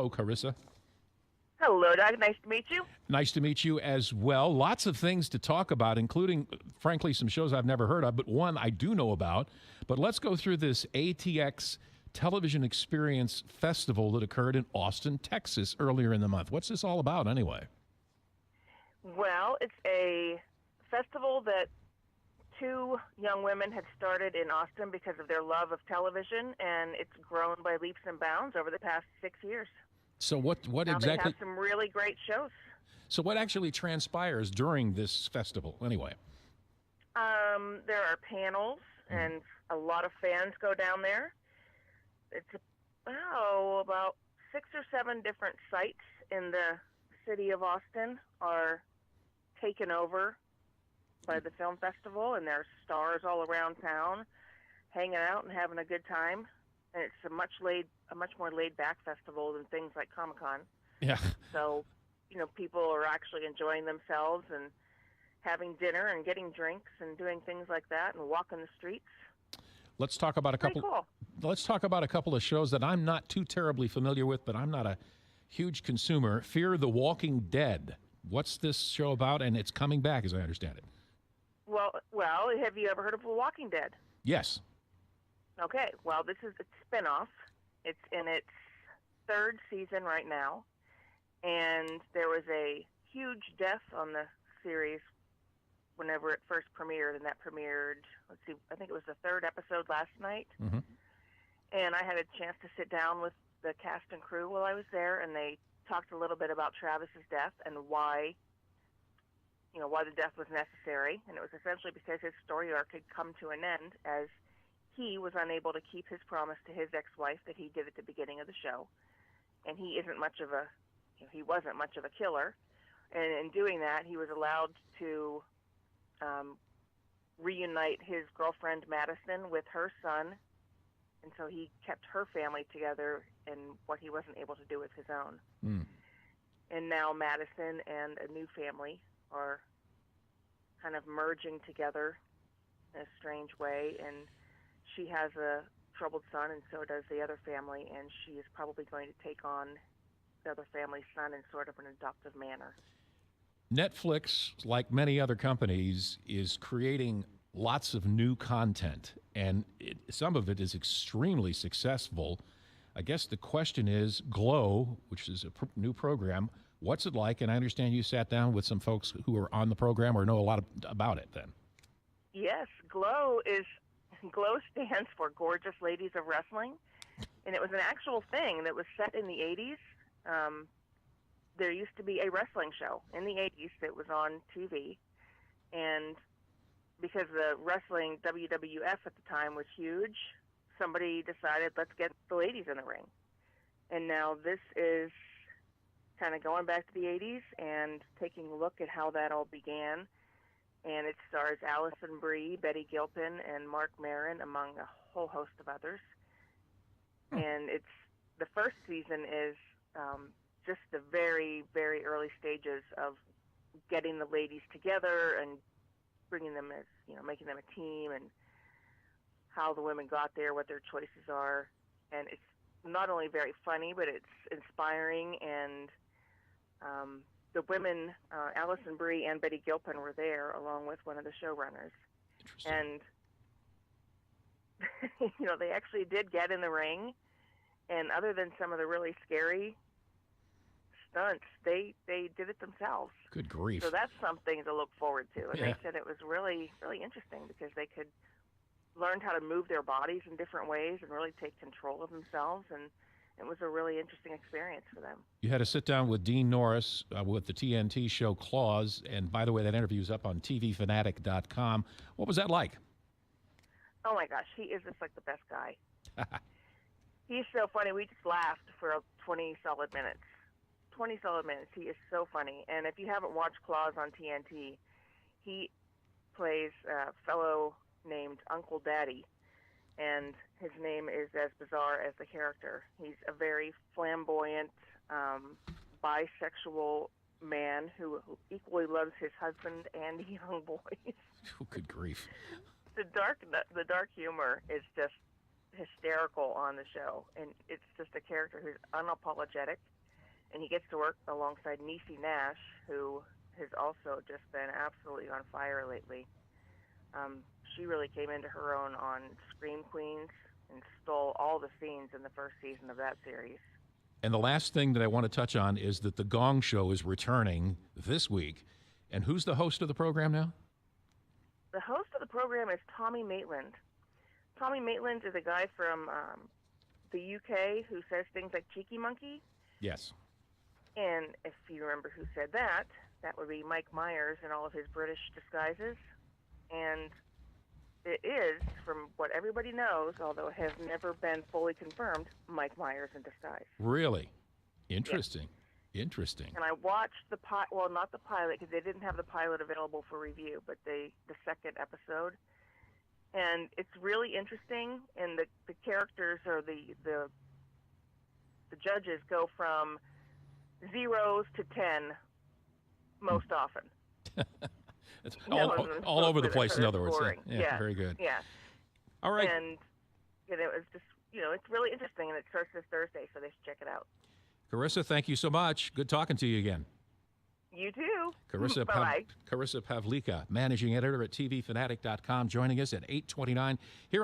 Hello, Carissa. Hello, Doug. Nice to meet you. Nice to meet you as well. Lots of things to talk about, including, frankly, some shows I've never heard of, but one I do know about. But let's go through this ATX Television Experience Festival that occurred in Austin, Texas earlier in the month. What's this all about anyway? Well, it's a festival that two young women had started in Austin because of their love of television, and it's grown by leaps and bounds over the past 6 years. So what Now exactly? they have some really great shows. So what actually transpires during this festival anyway? There are panels, and a lot of fans go down there. It's about 6 or 7 different sites in the city of Austin are taken over by the film festival, and there are stars all around town hanging out and having a good time. And it's a much more laid back festival than things like Comic-Con. Yeah. So, people are actually enjoying themselves and having dinner and getting drinks and doing things like that and walking the streets. Let's talk about a couple. Cool. Let's talk about a couple of shows that I'm not too terribly familiar with, but I'm not a huge consumer. Fear the Walking Dead. What's this show about? And it's coming back, as I understand it. Well, have you ever heard of The Walking Dead? Yes. Okay, well, this is a spinoff. It's in its 3rd season right now, and there was a huge death on the series whenever it first premiered, and that premiered, I think it was the 3rd episode last night. Mm-hmm. And I had a chance to sit down with the cast and crew while I was there, and they talked a little bit about Travis's death and why the death was necessary. And it was essentially because his story arc had come to an end as he was unable to keep his promise to his ex-wife that he did at the beginning of the show. And he wasn't much of a killer. And in doing that, he was allowed to reunite his girlfriend Madison with her son. And so he kept her family together in what he wasn't able to do with his own. Mm. And now Madison and a new family are kind of merging together in a strange way. And she has a troubled son, and so does the other family, and she is probably going to take on the other family's son in sort of an adoptive manner. Netflix, like many other companies, is creating lots of new content, and some of it is extremely successful. I guess the question is, Glow, which is a new program, what's it like? And I understand you sat down with some folks who are on the program or know a lot about it then. Yes, Glow stands for Gorgeous Ladies of Wrestling, and it was an actual thing that was set in the 80s. There used to be a wrestling show in the 80s that was on TV, and because the wrestling WWF at the time was huge, somebody decided, let's get the ladies in the ring. And now this is kind of going back to the 80s and taking a look at how that all began. And it stars Allison Brie, Betty Gilpin, and Mark Maron, among a whole host of others. And the first season is just the very, very early stages of getting the ladies together and bringing them as, making them a team, and how the women got there, what their choices are. And it's not only very funny, but it's inspiring. And the women, Allison Brie and Betty Gilpin, were there along with one of the showrunners. Interesting. And, they actually did get in the ring. And other than some of the really scary stunts, they did it themselves. Good grief. So that's something to look forward to. And Yeah. They said it was really, really interesting because they could learn how to move their bodies in different ways and really take control of themselves. And it was a really interesting experience for them. You had to sit down with Dean Norris with the TNT show Claws. And by the way, that interview is up on tvfanatic.com. What was that like? Oh, my gosh. He is just like the best guy. He's so funny. We just laughed for 20 solid minutes. 20 solid minutes. He is so funny. And if you haven't watched Claws on TNT, he plays a fellow named Uncle Daddy. And his name is as bizarre as the character. He's a very flamboyant, bisexual man who equally loves his husband and young boys. Oh, good grief. The dark humor is just hysterical on the show, and it's just a character who's unapologetic and he gets to work alongside Niecy Nash, who has also just been absolutely on fire lately. She really came into her own on Scream Queens and stole all the scenes in the first season of that series. And the last thing that I want to touch on is that the Gong Show is returning this week. And who's the host of the program now? The host of the program is Tommy Maitland. Tommy Maitland is a guy from the UK who says things like cheeky monkey. Yes. And if you remember who said that, that would be Mike Myers in all of his British disguises. And it is, from what everybody knows, although it has never been fully confirmed, Mike Myers in disguise. Really? Interesting. Yeah. Interesting. And I watched the well, not the pilot, because they didn't have the pilot available for review, but the second episode. And it's really interesting, and the characters, or the judges, go from 0s to 10 most often. It's all over the place, in other words. Yeah, very good. Yeah. All right. And it was just, it's really interesting, and it starts this Thursday, so they should check it out. Carissa, thank you so much. Good talking to you again. You too. Carissa Pavlika, managing editor at tvfanatic.com, joining us at 8:29 here on